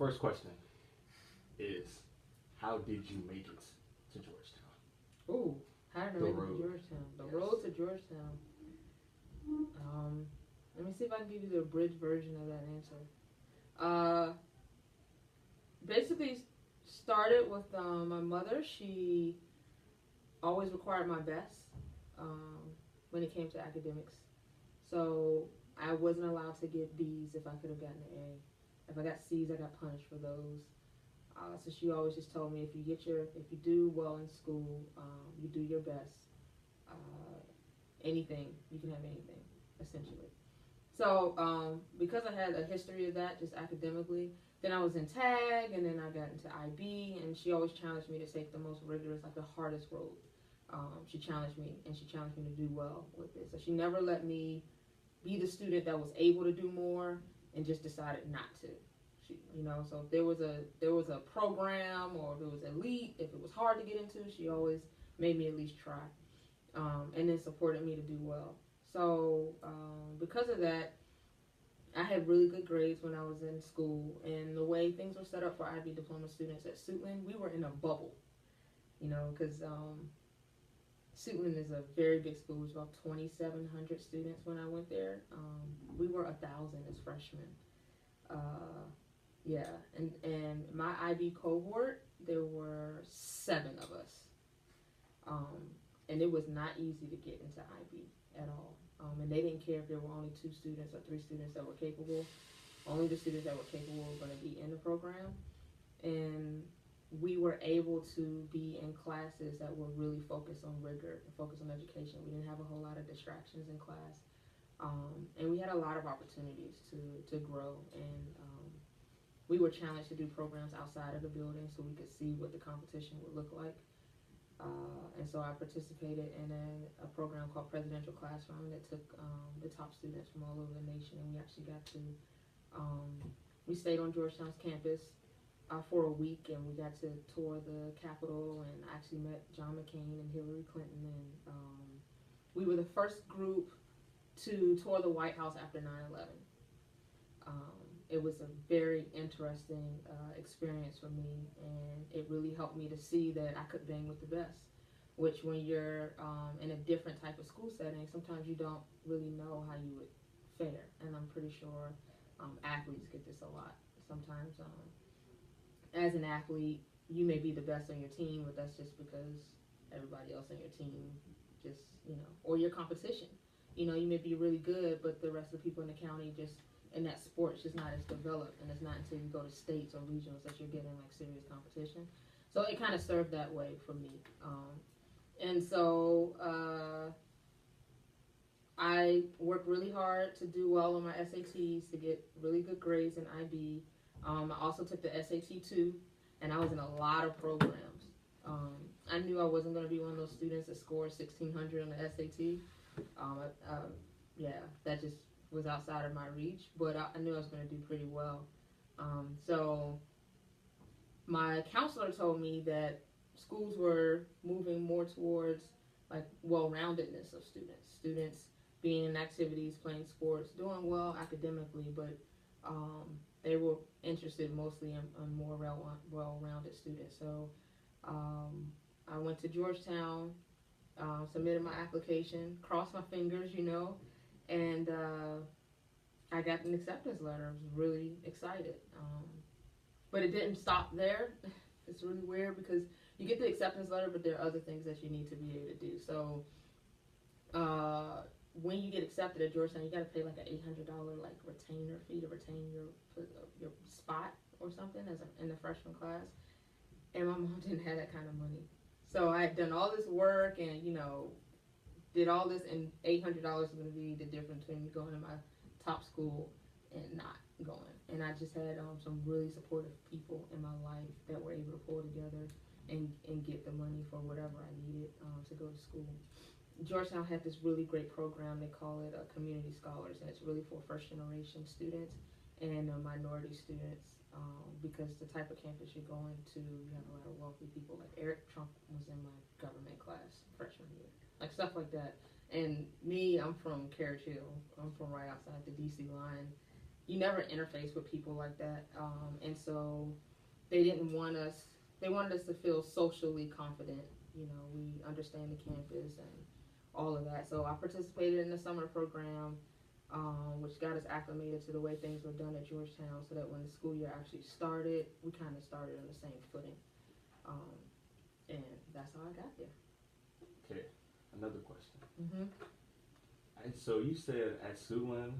first question is, how did you make it to Georgetown? Ooh, how did I The make it to road. Georgetown? The Yes. road to Georgetown. Let me see if I can give you the abridged version of that answer. Uh, Basically started with my mother. She always required my best um, when it came to academics. So I wasn't allowed to get B's if I could have gotten an A. If I got C's, I got punished for those. So she always just told me if you do well in school, you do your best. Uh, Anything you can have anything, essentially. So because I had a history of that, just academically, then I was in tag, and then I got into IB, and she always challenged me to take the most rigorous, like the hardest road. She challenged me, and she challenged me to do well with it. So she never let me be the student that was able to do more and just decided not to. So if there was a program, or if it was elite, if it was hard to get into, she always made me at least try, and then supported me to do well. So because of that, I had really good grades when I was in school, and the way things were set up for IB diploma students at Suitland, we were in a bubble, because Suitland is a very big school. It was about 2,700 students when I went there. We were 1,000 as freshmen. Uh, yeah, and my IB cohort, there were 7 of us, um, and it was not easy to get into IB at all. And they didn't care if there were only 2 students or 3 students that were capable. Only the students that were capable were going to be in the program, and we were able to be in classes that were really focused on rigor and focused on education. We didn't have a whole lot of distractions in class, and we had a lot of opportunities to grow. And we were challenged to do programs outside of the building so we could see what the competition would look like. And so I participated in a program called Presidential Classroom that took the top students from all over the nation, and we actually got to we stayed on Georgetown's campus for a week, and we got to tour the Capitol, and I actually met John McCain and Hillary Clinton, and we were the first group to tour the White House after 9/11. It was a very interesting experience for me, and it really helped me to see that I could bang with the best, which when you're in a different type of school setting, sometimes you don't really know how you would fare, and I'm pretty sure athletes get this a lot. Sometimes as an athlete, you may be the best on your team, but that's just because everybody else on your team just, or your competition. You may be really good, but the rest of the people in the county just in that sport is just not as developed, and it's not until you go to states or regionals that you're getting like serious competition. So it kind of served that way for me. And so I worked really hard to do well on my SATs to get really good grades in IB. I also took the SAT too, and I was in a lot of programs. I knew I wasn't going to be one of those students that scored 1,600 on the SAT. Yeah, that just was outside of my reach, but I knew I was going to do pretty well. So my counselor told me that schools were moving more towards like well-roundedness of students being in activities, playing sports, doing well academically, but they were interested mostly in more well-rounded students. So I went to Georgetown, submitted my application, crossed my fingers, and I got an acceptance letter. I was really excited. But it didn't stop there. It's really weird because you get the acceptance letter, but there are other things that you need to be able to do. So when you get accepted at Georgetown, you got to pay like an $800 like retainer fee to retain your spot or something in the freshman class. And my mom didn't have that kind of money. So I had done all this work and, did all this, and $800 was going to be the difference between me going to my top school and not going. And I just had some really supportive people in my life that were able to pull together and get the money for whatever I needed to go to school. Georgetown had this really great program. They call it Community Scholars, and it's really for first-generation students and minority students because the type of campus you're going to, you have a lot of wealthy people. Like Eric Trump was in my government class freshman year, like stuff like that. And me, I'm from Carriage Hill. I'm from right outside the D.C. line, you never interface with people like that, and so they didn't want us. They wanted us to feel socially confident. You know, we understand the campus and all of that. So I participated in the summer program, which got us acclimated to the way things were done at Georgetown, so that when the school year actually started, we kind of started on the same footing. Um, and that's how I got there. Okay, another question. Mm-hmm. And so you said at Suitland,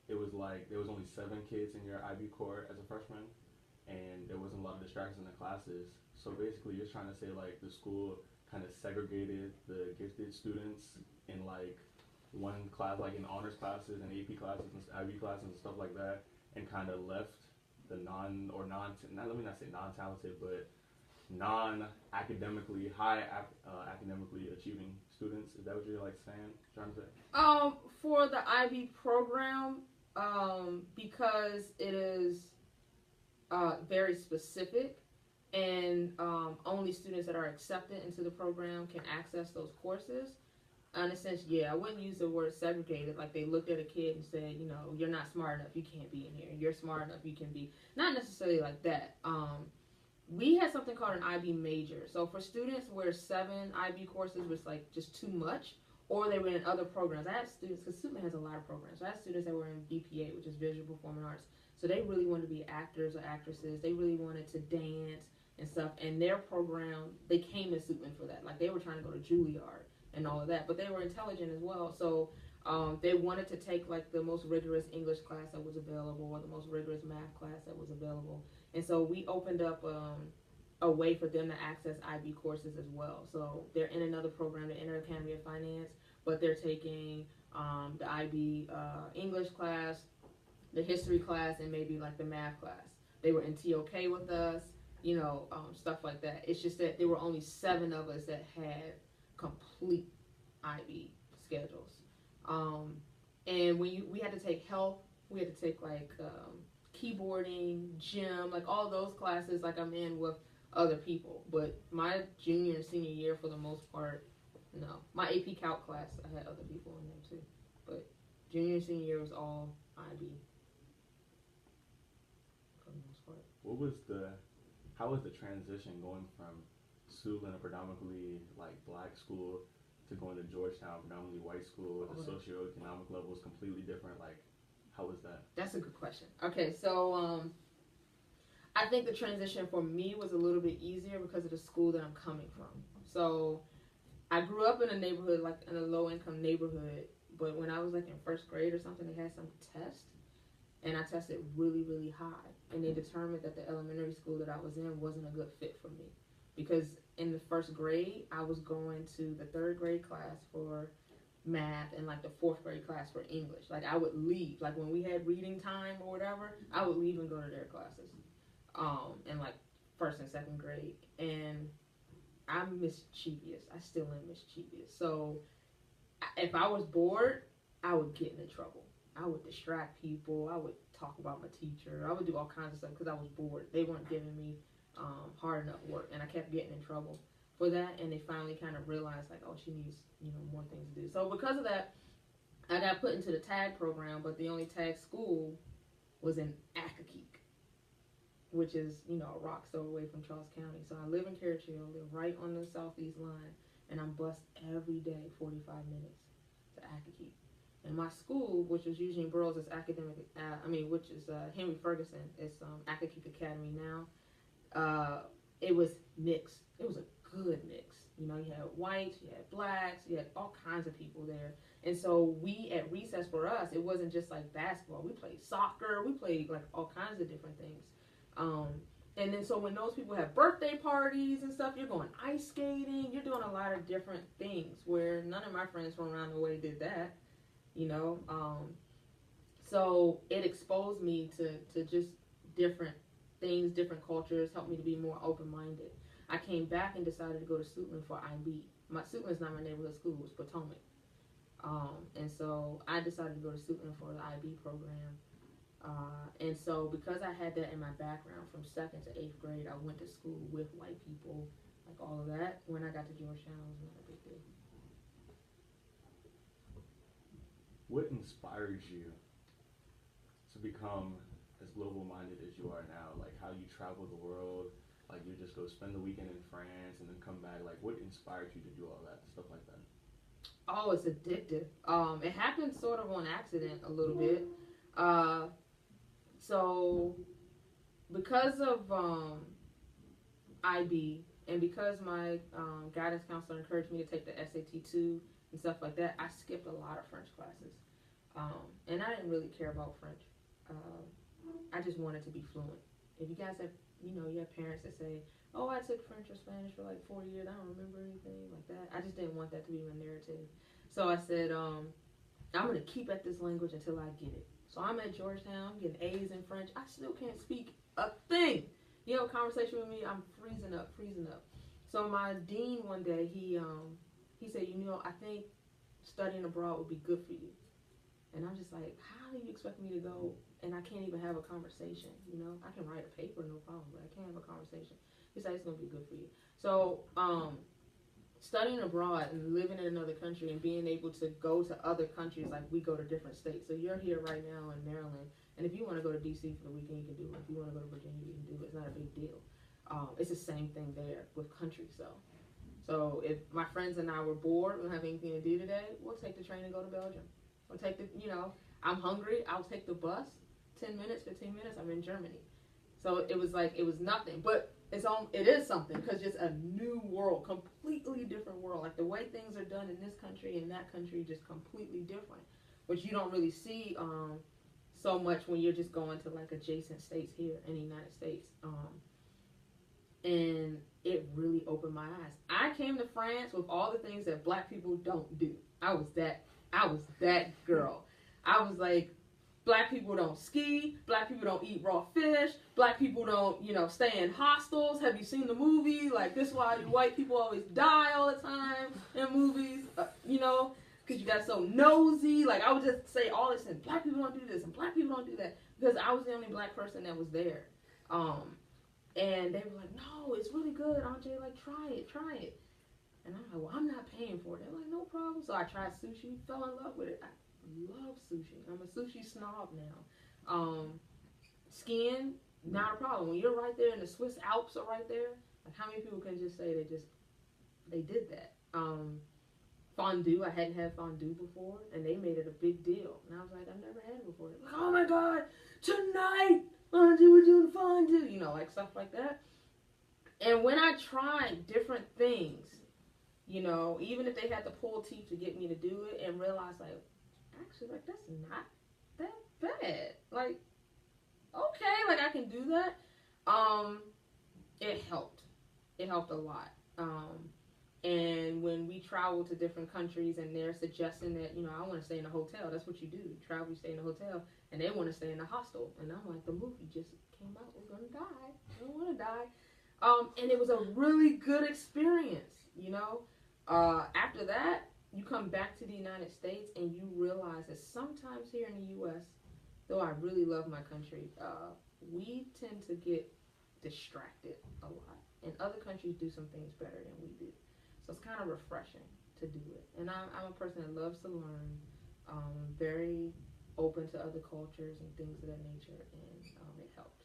it was like there was only 7 kids in your IB court as a freshman, and there wasn't a lot of distractions in the classes. So basically, you're trying to say like the school kind of segregated the gifted students in like one class, like in honors classes and AP classes and IB classes and stuff like that, and kind of left the let me not say non-talented, but non-academically academically achieving students. Is that what you're like saying? Trying to say? For the IB program, because it is very specific, and only students that are accepted into the program can access those courses. In a sense, yeah, I wouldn't use the word segregated. Like they looked at a kid and said, you know, you're not smart enough, you can't be in here. You're smart enough, you can be. Not necessarily like that. We had something called an IB major. So for students where 7 IB courses was like just too much, or they were in other programs. I had students, because Suitland has a lot of programs. I had students that were in VPA, which is Visual Performing Arts. So they really wanted to be actors or actresses. They really wanted to dance and stuff. And their program, they came to Suitland for that. Like they were trying to go to Juilliard and all of that. But they were intelligent as well. So they wanted to take like the most rigorous English class that was available, or the most rigorous math class that was available. And so we opened up a way for them to access IB courses as well. So they're in another program, the Inter Academy of Finance, but they're taking the IB English class, the history class, and maybe like the math class. They were in TOK with us, you know, stuff like that. It's just that there were only 7 of us that had complete IB schedules. And we had to take health, we had to take like keyboarding, gym, like all those classes like I'm in with other people. But my junior and senior year, for the most part, no. My AP Calc class, I had other people in there too. But junior and senior year was all IB for the most part. How was the transition going from Suitland, a predominantly like black school, to going to Georgetown, predominantly white school? The socioeconomic level is completely different. Like, how was that? That's a good question. Okay, so I think the transition for me was a little bit easier because of the school that I'm coming from. So I grew up in a neighborhood, like in a low-income neighborhood, but when I was like in first grade or something, they had some test, and I tested really, really high, and they determined that the elementary school that I was in wasn't a good fit for me, because in the first grade, I was going to the 3rd grade class for math and like the 4th grade class for English. Like I would leave, like when we had reading time or whatever, I would leave and go to their classes, in like 1st and 2nd grade, and I'm mischievous. I still am mischievous. So if I was bored, I would get into trouble. I would distract people. I would talk about my teacher. I would do all kinds of stuff because I was bored. They weren't giving me hard enough work, and I kept getting in trouble for that. And they finally kind of realized, like, oh, she needs, you know, more things to do. So because of that, I got put into the TAG program, but the only TAG school was in Accokeek, which is, you know, a rock stone away from Charles County. So I live in Carrickhill, live right on the southeast line, and I'm bused every day 45 minutes to Accokeek. And my school, which was Eugene Burroughs, is academic, which is Henry Ferguson, it's Accokeek Academy now. It was mixed. It was a good mix. You know, you had whites, you had blacks, you had all kinds of people there. And so we, at recess for us, it wasn't just like basketball. We played soccer. We played like all kinds of different things. And then so when those people have birthday parties and stuff, you're going ice skating. You're doing a lot of different things where none of my friends from around the way did that, you know. So it exposed me to just different things, different cultures, helped me to be more open-minded. I came back and decided to go to Suitland for IB. Suitland's not my neighborhood school, it's Potomac. And so I decided to go to Suitland for the IB program. And so because I had that in my background from 2nd to 8th grade, I went to school with white people, like all of that. When I got to Georgetown, it was not a big deal. What inspired you to become as global-minded as you are now? Like how you travel the world, like you just go spend the weekend in France and then come back. Like what inspired you to do all that stuff like that? Oh, it's addictive. It happened sort of on accident a little bit. Uh, so because of IB and because my guidance counselor encouraged me to take the SAT 2 and stuff like that, I skipped a lot of French classes. And I didn't really care about French. I just wanted to be fluent. If you guys have, you have parents that say, oh, I took French or Spanish for like 4 years, I don't remember anything like that. I just didn't want that to be my narrative. So I said, I'm going to keep at this language until I get it. So I'm at Georgetown, getting A's in French. I still can't speak a thing. You have a conversation with me, I'm freezing up. So my dean one day, he said, I think studying abroad would be good for you. And I'm just like, how do you expect me to go and I can't even have a conversation? I can write a paper, no problem, but I can't have a conversation. He said, it's going to be good for you. So studying abroad and living in another country and being able to go to other countries, like we go to different states. So you're here right now in Maryland, and if you want to go to D.C. for the weekend, you can do it. If you want to go to Virginia, you can do it. It's not a big deal. It's the same thing there with countries, though. So if my friends and I were bored, we don't have anything to do today, we'll take the train and go to Belgium. We'll take I'm hungry, I'll take the bus, 10 minutes, 15 minutes, I'm in Germany. So it was nothing, but it is something, because it's a new world, completely different world. Like the way things are done in this country and that country, just completely different, which you don't really see so much when you're just going to like adjacent states here in the United States. And it really opened my eyes. I came to France with all the things that black people don't do. I was that girl. I was like, black people don't ski, black people don't eat raw fish, black people don't, stay in hostels. Have you seen the movie? Like, this is why you white people always die all the time in movies, because you got so nosy. Like, I would just say all this, and black people don't do this, and black people don't do that, because I was the only black person that was there. And they were like, no, it's really good, Andre, like, try it. And I'm like, well, I'm not paying for it. They're like, no problem. So I tried sushi, fell in love with it. I love sushi. I'm a sushi snob now. Skiing, not a problem. When you're right there and the Swiss Alps are right there, like how many people can just say they did that? Fondue, I hadn't had fondue before, and they made it a big deal. And I was like, I've never had it before. They're like, oh my God, tonight, Fondue, we're doing fondue, like stuff like that. And when I tried different things, even if they had to pull teeth to get me to do it, and realize, like, actually, like, that's not that bad. Like, okay, like, I can do that. It helped. It helped a lot. And when we travel to different countries and they're suggesting that, I want to stay in a hotel, that's what you do. You travel, you stay in a hotel, and they want to stay in a hostel. And I'm like, the movie just came out, we're going to die. I don't want to die. And it was a really good experience, After that, you come back to the United States and you realize that sometimes here in the U.S., though I really love my country, we tend to get distracted a lot. And other countries do some things better than we do. So it's kind of refreshing to do it. And I'm a person that loves to learn, very open to other cultures and things of that nature, and it helps.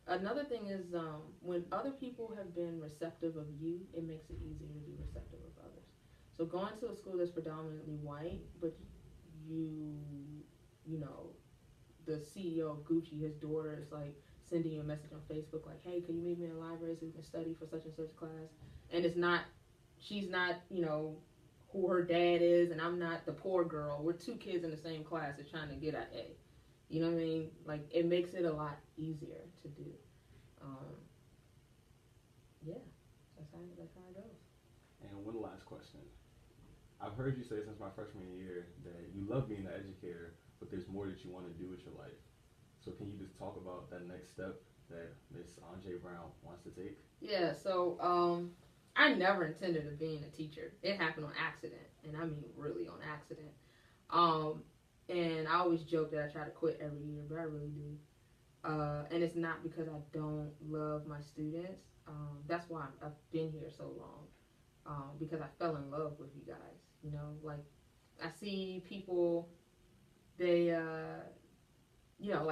Another thing is when other people have been receptive of you, it makes it easier to be receptive of others. So going to a school that's predominantly white, but the CEO of Gucci, his daughter is like sending you a message on Facebook like, hey, can you meet me in the library so we can study for such and such class? And she's not, who her dad is, and I'm not the poor girl. We're two kids in the same class that's trying to get an A. You know what I mean? Like, it makes it a lot easier to do. Yeah, that's how it goes. And one last question. I've heard you say since my freshman year that you love being an educator, but there's more that you want to do with your life. So can you just talk about that next step that Miss Andre Brown wants to take? Yeah, so I never intended of being a teacher. It happened on accident, and I mean really on accident. And I always joke that I try to quit every year, but I really do. And it's not because I don't love my students. That's why I've been here so long, because I fell in love with you guys. Like I see people, they you know, like